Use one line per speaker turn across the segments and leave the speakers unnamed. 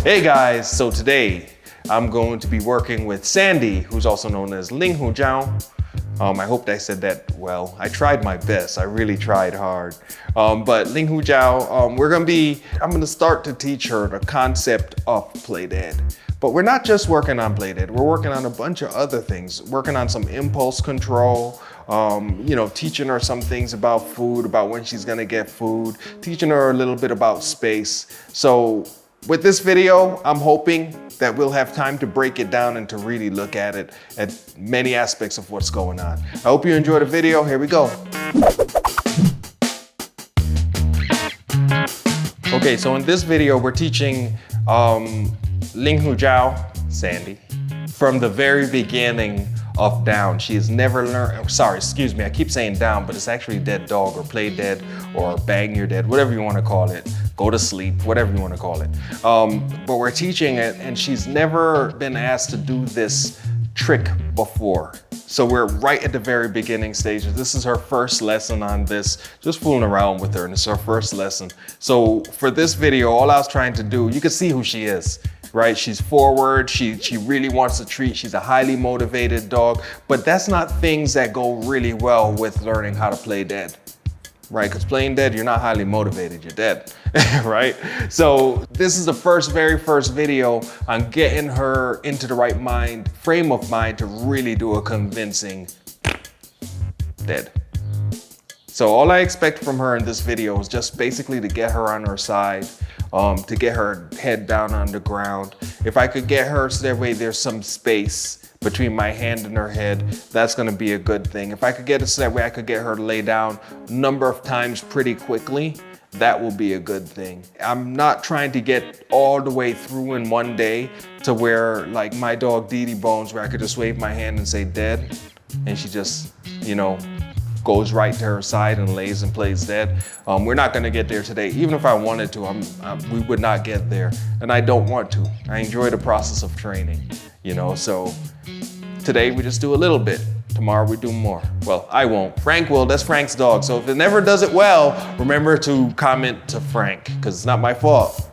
Hey guys, so today I'm going to be working with Sandy, who's also known as Ling Hu Jiao. I hope I said that well. I tried my best. I really tried hard. But Ling Hu Jiao, I'm gonna start to teach her the concept of play dead. But we're not just working on play dead. We're working on a bunch of other things. Working on some impulse control, teaching her some things about food, about when she's gonna get food, teaching her a little bit about space. So with this video, I'm hoping that we'll have time to break it down and to really look at it at many aspects of what's going on. I hope you enjoy the video. Here we go. Okay, so in this video, we're teaching Ling Hu Jiao, Sandy, from the very beginning of down. She has never learned, I keep saying down, but it's actually dead dog or play dead or bang your dead, whatever you want to call it. Go to sleep, whatever you want to call it. But we're teaching it, and she's never been asked to do this trick before. So we're right at the very beginning stages. This is her first lesson on this, just fooling around with her, and it's her first lesson. So for this video, all I was trying to do, you can see who she is, right? She's forward, she really wants to treat, she's a highly motivated dog, but that's not things that go really well with learning how to play dead. Right, because playing dead, you're not highly motivated, you're dead, right? So this is the very first video on getting her into the right frame of mind to really do a convincing dead. So all I expect from her in this video is just basically to get her on her side, to get her head down on the ground. If I could get her so that way there's some space between my hand and her head, that's gonna be a good thing. If I could get it so that way I could get her to lay down a number of times pretty quickly, that will be a good thing. I'm not trying to get all the way through in one day to where, like my dog Dee Dee Bones, where I could just wave my hand and say dead, and she just, goes right to her side and lays and plays dead. We're not gonna get there today. Even if I wanted to, we would not get there. And I don't want to. I enjoy the process of training, so today we just do a little bit. Tomorrow we do more. Well, I won't. Frank will, that's Frank's dog. So if it never does it well, remember to comment to Frank, because it's not my fault.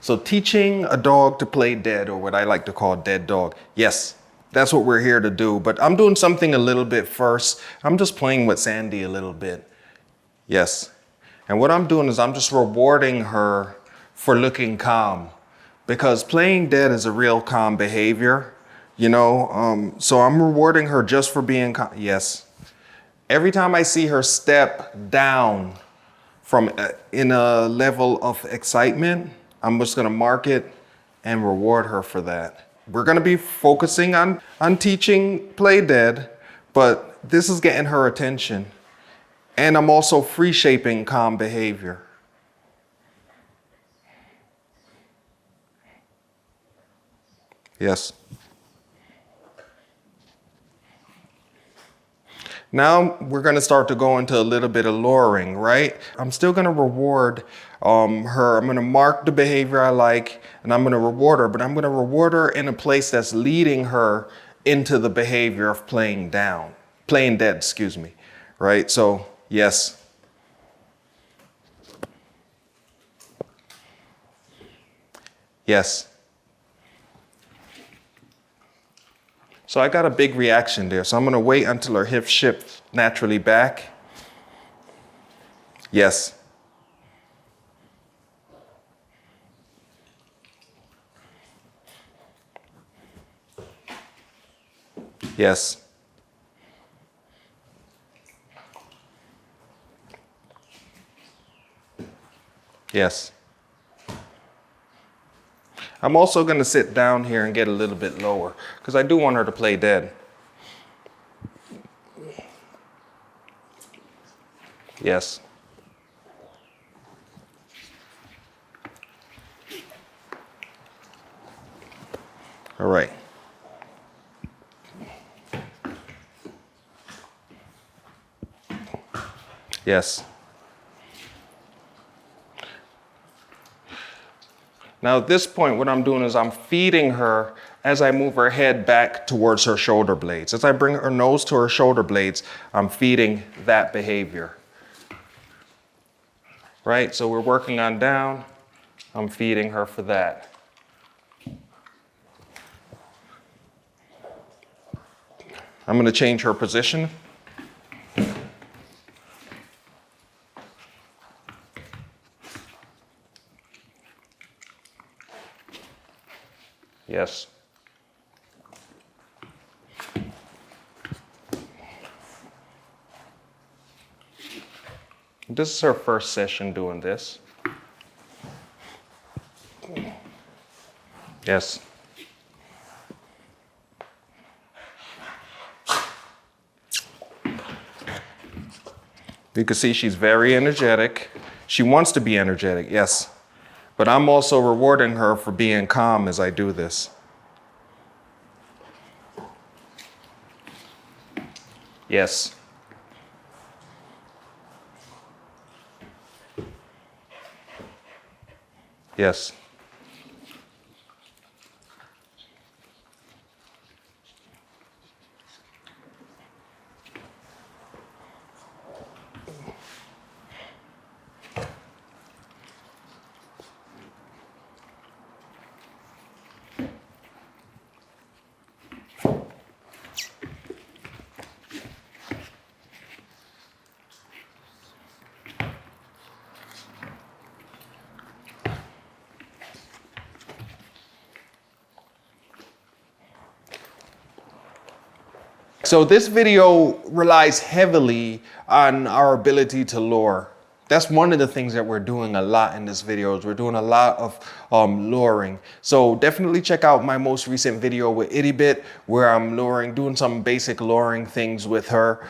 So teaching a dog to play dead, or what I like to call dead dog, yes, that's what we're here to do, but I'm doing something a little bit first. I'm just playing with Sandy a little bit. Yes. And what I'm doing is I'm just rewarding her for looking calm, because playing dead is a real calm behavior, so I'm rewarding her just for being calm. Yes. Every time I see her step down from in a level of excitement, I'm just gonna mark it and reward her for that. We're gonna be focusing on teaching play dead, but this is getting her attention. And I'm also free shaping calm behavior. Yes. Now we're gonna start to go into a little bit of luring, right? I'm still gonna reward her. I'm gonna mark the behavior I like, and I'm gonna reward her, but I'm gonna reward her in a place that's leading her into the behavior of playing dead, right? So, yes. Yes. So I got a big reaction there. So I'm gonna wait until her hip shifts naturally back. Yes. Yes. Yes. I'm also gonna sit down here and get a little bit lower, because I do want her to play dead. Yes. All right. Yes. Now at this point, what I'm doing is I'm feeding her as I move her head back towards her shoulder blades. As I bring her nose to her shoulder blades, I'm feeding that behavior. right? So we're working on down. I'm feeding her for that. I'm gonna change her position. Yes. This is her first session doing this. Yes. You can see she's very energetic. She wants to be energetic, yes. But I'm also rewarding her for being calm as I do this. Yes. Yes. So this video relies heavily on our ability to lure. That's one of the things that we're doing a lot in this video. We're doing a lot of luring. So definitely check out my most recent video with Ittybit where I'm luring, doing some basic luring things with her.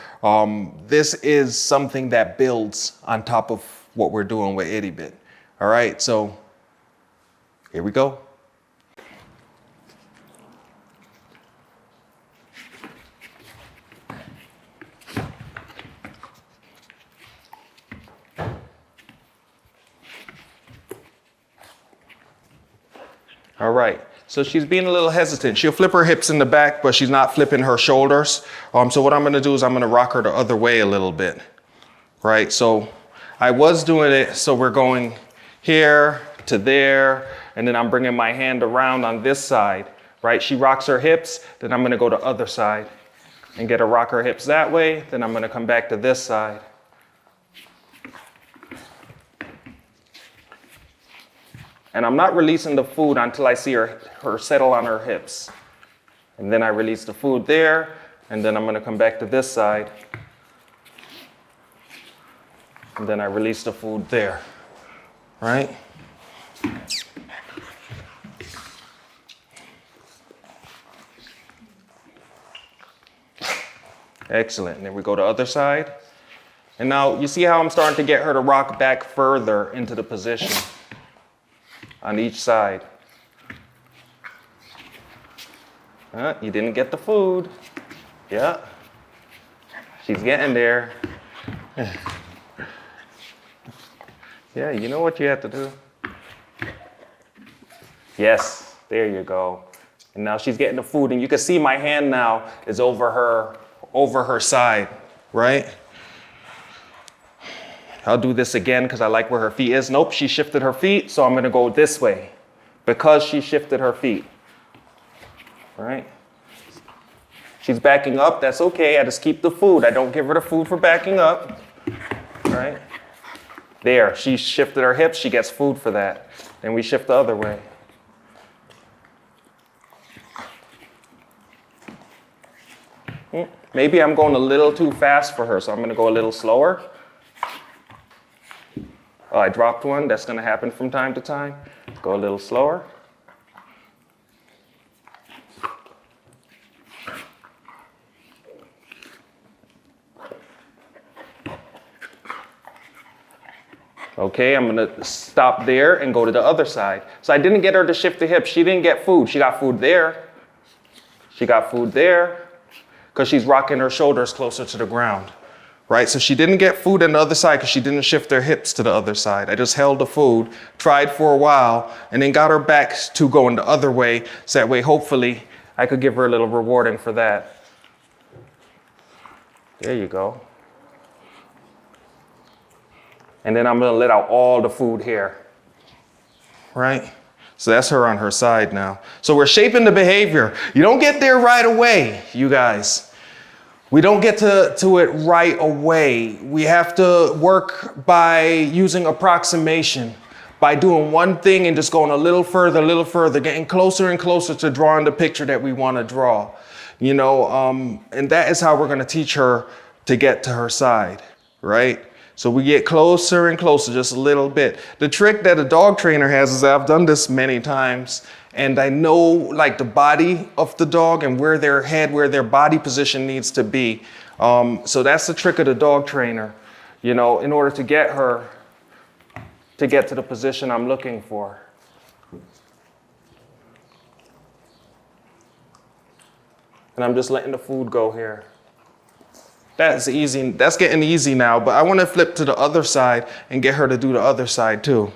This is something that builds on top of what we're doing with Ittybit. All right, so here we go. All right, so she's being a little hesitant. She'll flip her hips in the back, but she's not flipping her shoulders. So what I'm gonna do is I'm gonna rock her the other way a little bit, right? So I was doing it, so we're going here to there, and then I'm bringing my hand around on this side, right? She rocks her hips, then I'm gonna go to other side and get her rock her hips that way, then I'm gonna come back to this side. And I'm not releasing the food until I see her settle on her hips. And then I release the food there, and then I'm gonna come back to this side. And then I release the food there, right? Excellent, and then we go to the other side. And now you see how I'm starting to get her to rock back further into the position on each side. You didn't get the food. Yeah, she's getting there. Yeah, you know what you have to do. Yes, there you go. And now she's getting the food, and you can see my hand now is over her side, right? I'll do this again because I like where her feet is. Nope, she shifted her feet, so I'm gonna go this way because she shifted her feet, right? She's backing up, that's okay. I just keep the food. I don't give her the food for backing up, right? There, she shifted her hips, she gets food for that. Then we shift the other way. Maybe I'm going a little too fast for her, so I'm gonna go a little slower. Oh, I dropped one. That's going to happen from time to time. Go a little slower. Okay, I'm going to stop there and go to the other side. So I didn't get her to shift the hips. She didn't get food. She got food there. She got food there because she's rocking her shoulders closer to the ground. Right, so she didn't get food on the other side because she didn't shift her hips to the other side. I just held the food, tried for a while, and then got her back to going the other way. So that way, hopefully, I could give her a little rewarding for that. There you go. And then I'm gonna let out all the food here, right? So that's her on her side now. So we're shaping the behavior. You don't get there right away, you guys. We don't get to it right away. We have to work by using approximation, by doing one thing and just going a little further, getting closer and closer to drawing the picture that we want to draw. You know, and that is how we're going to teach her to get to her side, right? So we get closer and closer, just a little bit. The trick that a dog trainer has is I've done this many times, and I know like the body of the dog and where their head, where their body position needs to be. So that's the trick of the dog trainer, you know, in order to get her to get to the position I'm looking for. And I'm just letting the food go here. That's easy, that's getting easy now, but I want to flip to the other side and get her to do the other side too.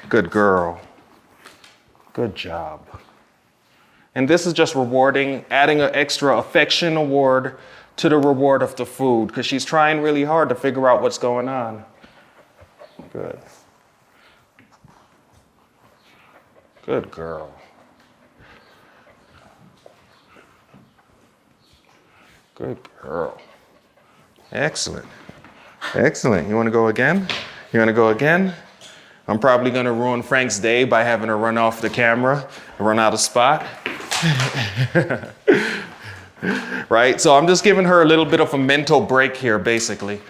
Good girl. Good job. And this is just rewarding, adding an extra affection award to the reward of the food, because she's trying really hard to figure out what's going on. Good. Good girl. Good girl. Excellent. Excellent. You want to go again? You want to go again? I'm probably going to ruin Frank's day by having her run off the camera, run out of spot. Right? So I'm just giving her a little bit of a mental break here, basically.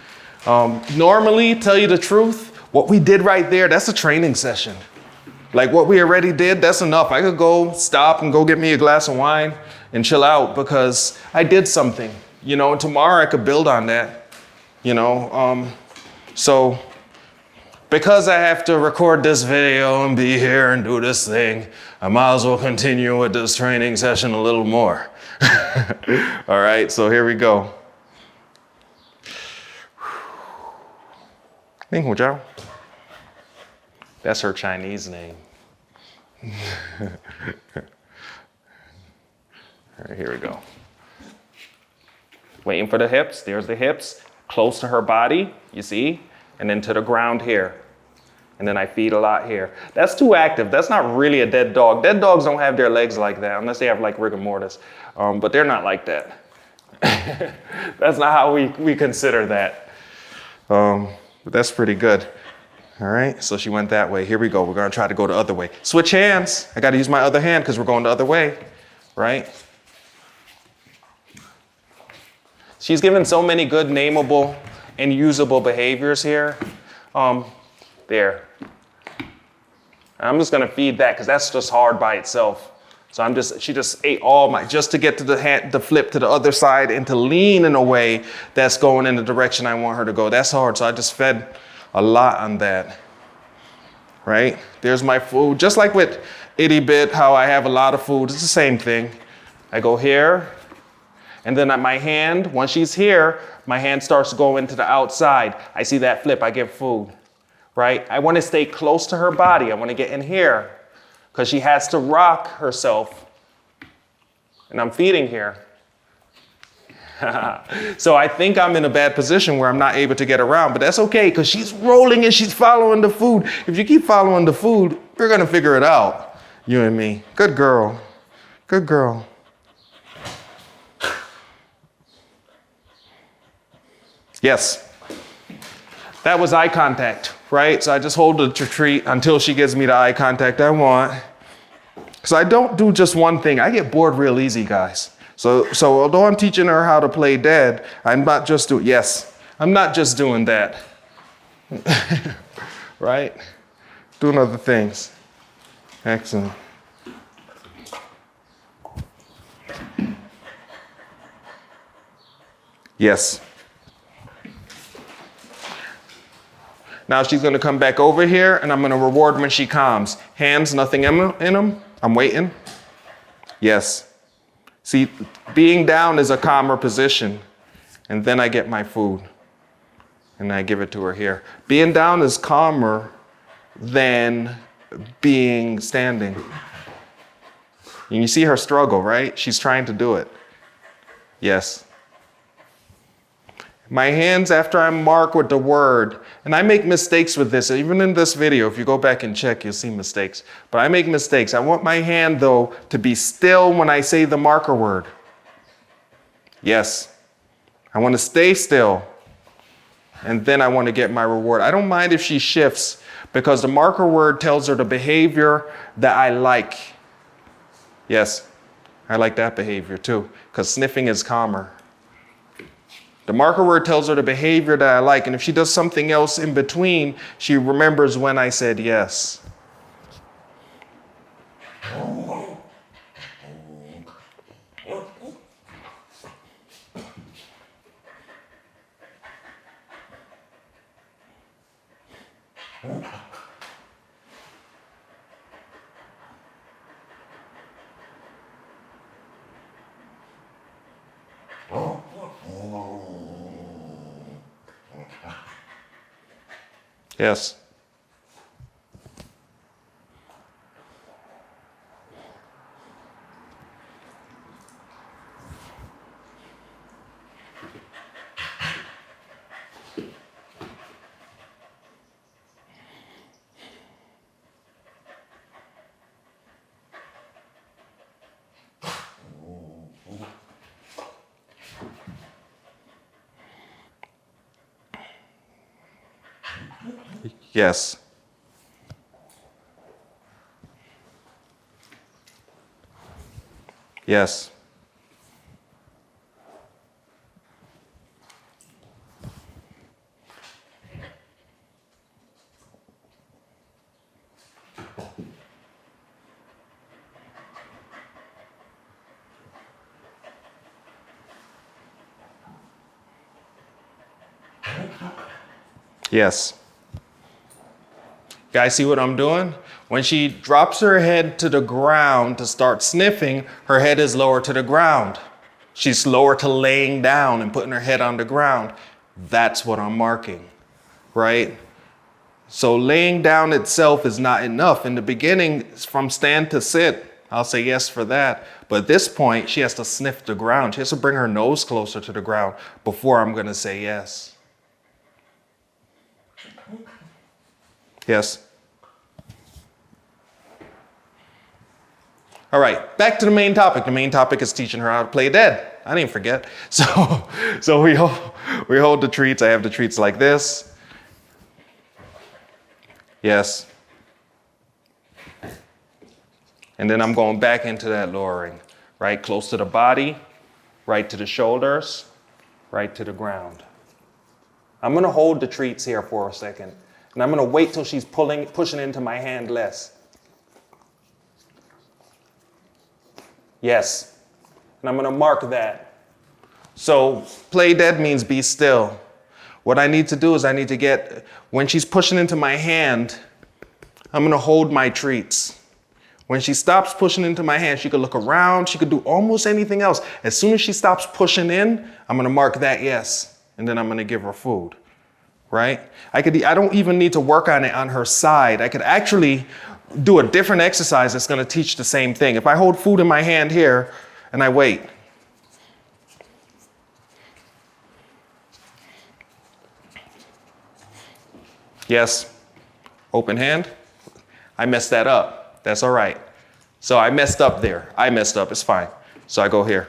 Normally, tell you the truth, what we did right there, that's a training session. Like what we already did, that's enough. I could go stop and go get me a glass of wine and chill out because I did something, you know, and tomorrow I could build on that, you know. So because I have to record this video and be here and do this thing, I might as well continue with this training session a little more. All right, so here we go. Ling Hu Zhao. That's her Chinese name. All right, here we go. Waiting for the hips. There's the hips. Close to her body, you see? And then to the ground here. And then I feed a lot here. That's too active. That's not really a dead dog. Dead dogs don't have their legs like that, unless they have like rigor mortis. But they're not like that. That's not how we consider that. But that's pretty good. All right, so she went that way. Here we go. We're gonna try to go the other way. Switch hands. I gotta use my other hand because we're going the other way, right? She's given so many good nameable and usable behaviors here. There. I'm just gonna feed that because that's just hard by itself. So she just ate all just to get to the flip to the other side and to lean in a way that's going in the direction I want her to go. That's hard, so I just fed a lot on that, right? There's my food. Just like with Itty Bit, how I have a lot of food, it's the same thing. I go here, and then at my hand, once she's here, my hand starts to go into the outside. I see that flip, I give food, right? I want to stay close to her body. I want to get in here, because she has to rock herself, and I'm feeding here. So I think I'm in a bad position where I'm not able to get around, but that's okay because she's rolling and she's following the food. If you keep following the food, we're gonna figure it out, you and me. Good girl, good girl. Yes, that was eye contact, right? So I just hold the retreat until she gives me the eye contact I want. So I don't do just one thing. I get bored real easy, guys. So although I'm teaching her how to play dead, I'm not just doing that, right? Doing other things. Excellent. Yes. Now she's gonna come back over here and I'm gonna reward when she calms. Hands, nothing in them. I'm waiting. Yes. See, being down is a calmer position, and then I get my food, and I give it to her here. Being down is calmer than being standing. And you see her struggle, right? She's trying to do it. Yes. My hands after I mark with the word, and I make mistakes with this, even in this video, if you go back and check, you'll see mistakes. But I make mistakes. I want my hand, though, to be still when I say the marker word. Yes. I want to stay still, and then I want to get my reward. I don't mind if she shifts, because the marker word tells her the behavior that I like. Yes, I like that behavior too, because sniffing is calmer. The marker word tells her the behavior that I like, and if she does something else in between, she remembers when I said yes. Yes. Yes. Yes. Yes. Guys, see what I'm doing? When she drops her head to the ground to start sniffing, her head is lower to the ground. She's lower to laying down and putting her head on the ground. That's what I'm marking, right? So laying down itself is not enough. In the beginning, from stand to sit, I'll say yes for that. But at this point, she has to sniff the ground. She has to bring her nose closer to the ground before I'm going to say yes. Yes. All right, back to the main topic. The main topic is teaching her how to play dead. I didn't forget. So we hold the treats. I have the treats like this. Yes. And then I'm going back into that lowering, right? Close to the body, right to the shoulders, right to the ground. I'm gonna hold the treats here for a second, and I'm gonna wait till she's pushing into my hand less. Yes, and I'm gonna mark that. So play dead means be still. What I need to do is I need to get, when she's pushing into my hand, I'm gonna hold my treats. When she stops pushing into my hand, she could look around, she could do almost anything else. As soon as she stops pushing in, I'm gonna mark that yes, and then I'm gonna give her food, right? I don't even need to work on it on her side. I could actually do a different exercise that's gonna teach the same thing. If I hold food in my hand here and I wait. Yes, open hand. I messed that up. That's all right. So I messed up there. I messed up, it's fine. So I go here.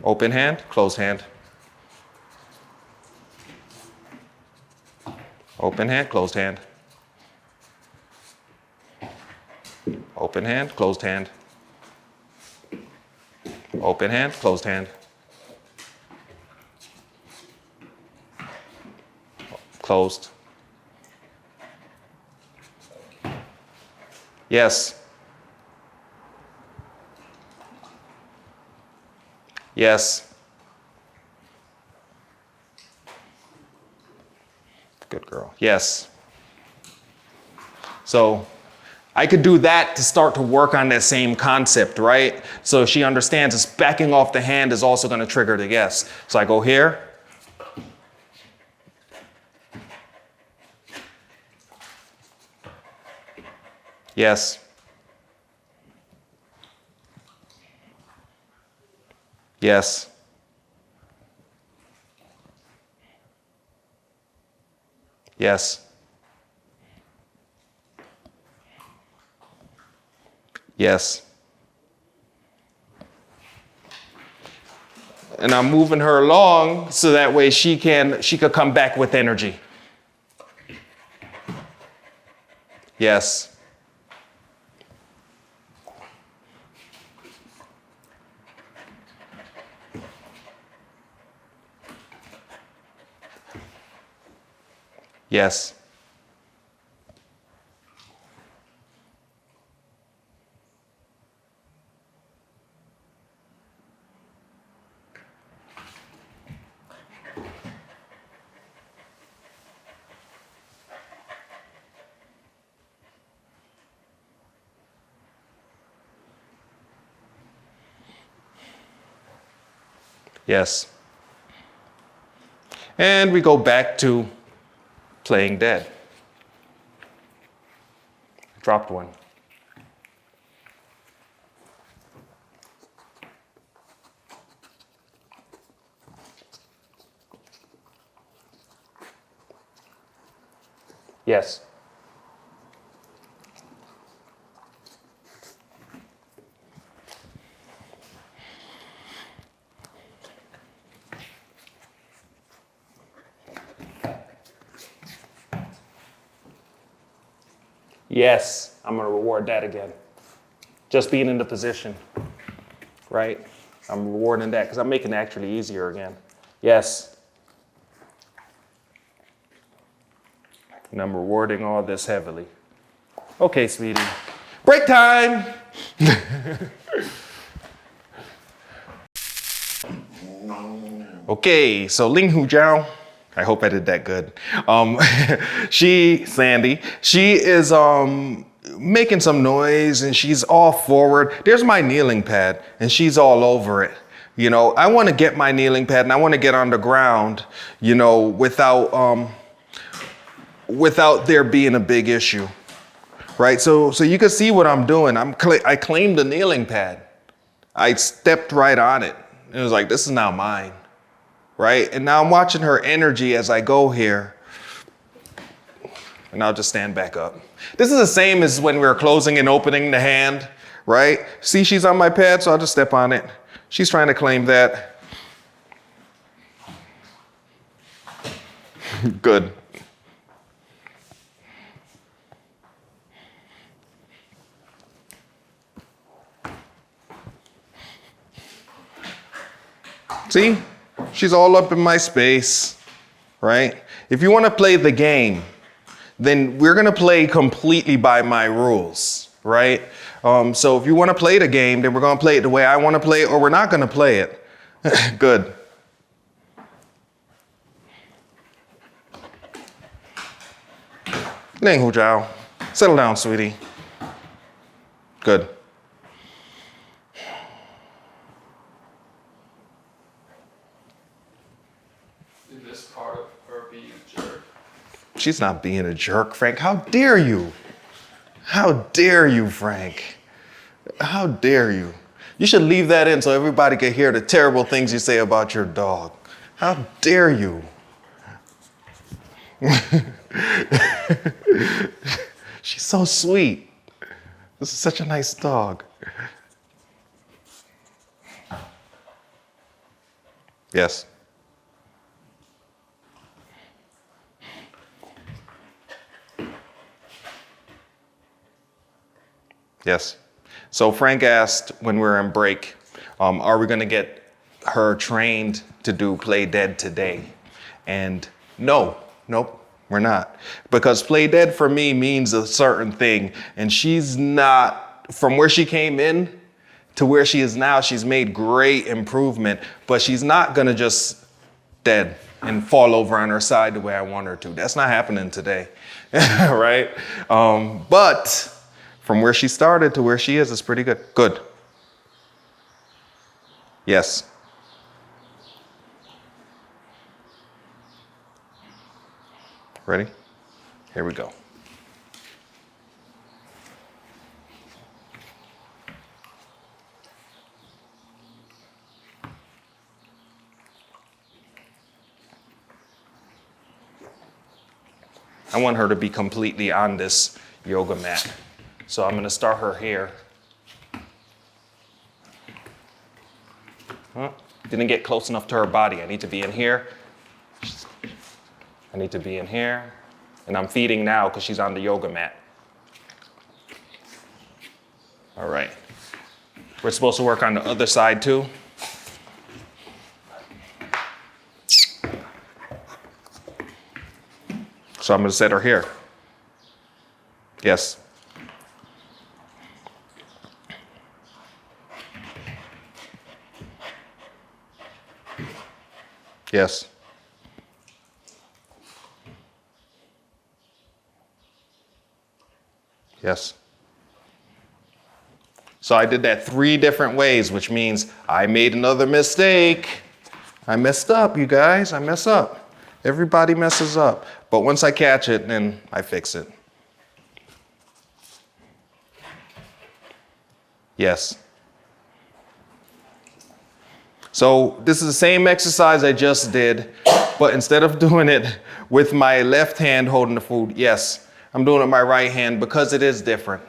Open hand, closed hand. Open hand, closed hand. Open hand, closed hand. Open hand, closed hand. Closed. Yes. Yes. Good girl. Yes. So I could do that to start to work on that same concept, right? So she understands it's backing off the hand is also going to trigger the yes. So I go here. Yes. Yes. Yes. Yes. And I'm moving her along so that way she could come back with energy. Yes. Yes. Yes. And we go back to playing dead. Dropped one. Yes. Yes, I'm gonna reward that again. Just being in the position, right? I'm rewarding that because I'm making it actually easier again. Yes. And I'm rewarding all this heavily. Okay, sweetie. Break time! Okay, so Ling Hu Jiao, I hope I did that good. Sandy, she is making some noise and she's all forward. There's my kneeling pad and she's all over it. You know, I want to get my kneeling pad and I want to get on the ground, you know, without there being a big issue, right? So you can see what I'm doing. I claimed the kneeling pad. I stepped right on it. It was like, this is now mine, right? And now I'm watching her energy as I go here. And I'll just stand back up. This is the same as when we were closing and opening the hand, right? See, she's on my pad, so I'll just step on it. She's trying to claim that. Good. See, she's all up in my space, right? If you want to play the game, then we're going to play completely by my rules, right? So if you want to play the game, then we're going to play it the way I want to play it, or we're not going to play it. Good. Ling Hu Jiao, settle down, sweetie. Good.
Is this part of her being a jerk?
She's not being a jerk, Frank. How dare you? How dare you, Frank? How dare you? You should leave that in so everybody can hear the terrible things you say about your dog. How dare you? She's so sweet. This is such a nice dog. Yes. Yes. So Frank asked when we were in break, are we going to get her trained to do play dead today? And nope, we're not. Because play dead for me means a certain thing. And she's not, from where she came in to where she is now, she's made great improvement. But she's not going to just dead and fall over on her side the way I want her to. That's not happening today, right? But from where she started to where she is pretty good. Good. Yes. Ready? Here we go. I want her to be completely on this yoga mat. So I'm gonna start her here. Didn't get close enough to her body. I need to be in here. I need to be in here. And I'm feeding now because she's on the yoga mat. All right. We're supposed to work on the other side too. So I'm gonna set her here. Yes. Yes. Yes. So I did that 3 different ways, which means I made another mistake. I messed up, you guys, I mess up. Everybody messes up. But once I catch it, then I fix it. Yes. So this is the same exercise I just did, but instead of doing it with my left hand holding the food, yes, I'm doing it with my right hand because it is different.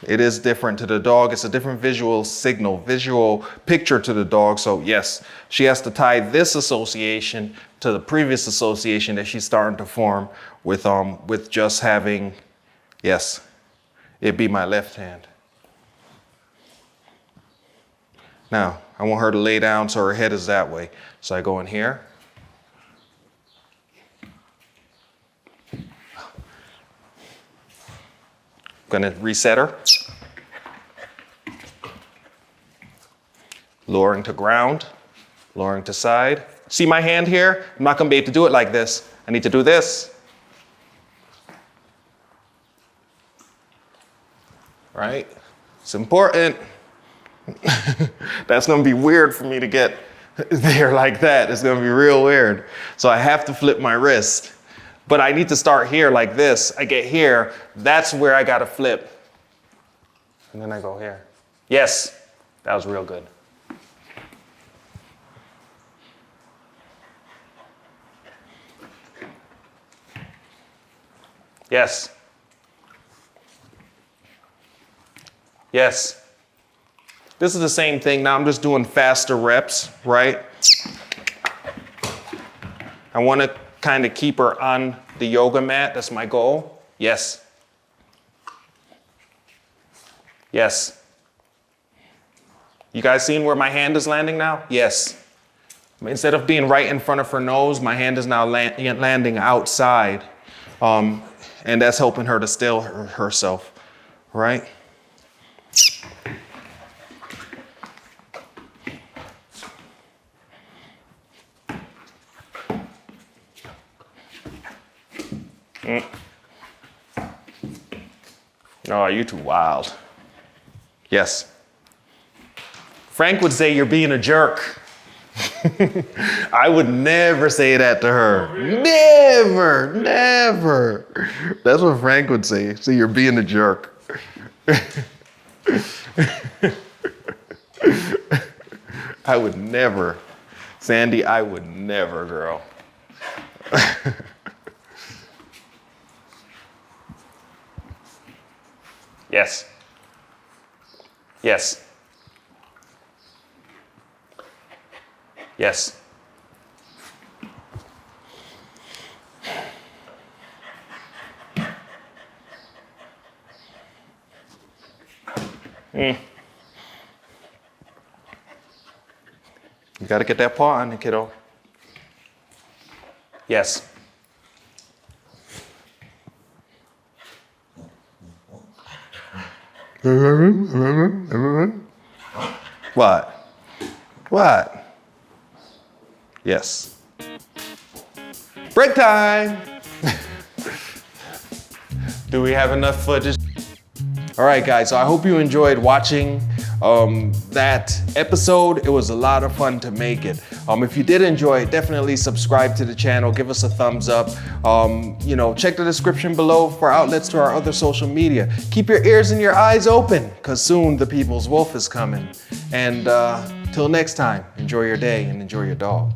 It is different to the dog. It's a different visual signal, visual picture to the dog. So yes, she has to tie this association to the previous association that she's starting to form with just having, yes, it be my left hand. Now, I want her to lay down so her head is that way. So I go in here. Gonna reset her. Lowering to ground, lowering to side. See my hand here? I'm not gonna be able to do it like this. I need to do this. Right? It's important. That's gonna be weird for me to get there like that. It's gonna be real weird. So I have to flip my wrist. But I need to start here like this. I get here, that's where I gotta flip. And then I go here. Yes, that was real good. Yes. Yes. This is the same thing. Now I'm just doing faster reps, right? I want to kind of keep her on the yoga mat. That's my goal. Yes. Yes. You guys seen where my hand is landing now? Yes. Instead of being right in front of her nose, my hand is now landing outside. And that's helping her to still herself, right? Oh, you're too wild. Yes. Frank would say you're being a jerk. I would never say that to her. Oh, really? Never, never. That's what Frank would say. See, you're being a jerk. I would never. Sandy, I would never, girl. Yes. Yes. Yes. You got to get that paw on it, kiddo. Yes. What? What? Yes. Break time. Do we have enough footage? All right, guys, so I hope you enjoyed watching that episode. It was a lot of fun to make it. If you did enjoy it, definitely subscribe to the channel, give us a thumbs up. Check the description below for outlets to our other social media. Keep your ears and your eyes open, because soon the People's Wolf is coming. And till next time, enjoy your day and enjoy your dog.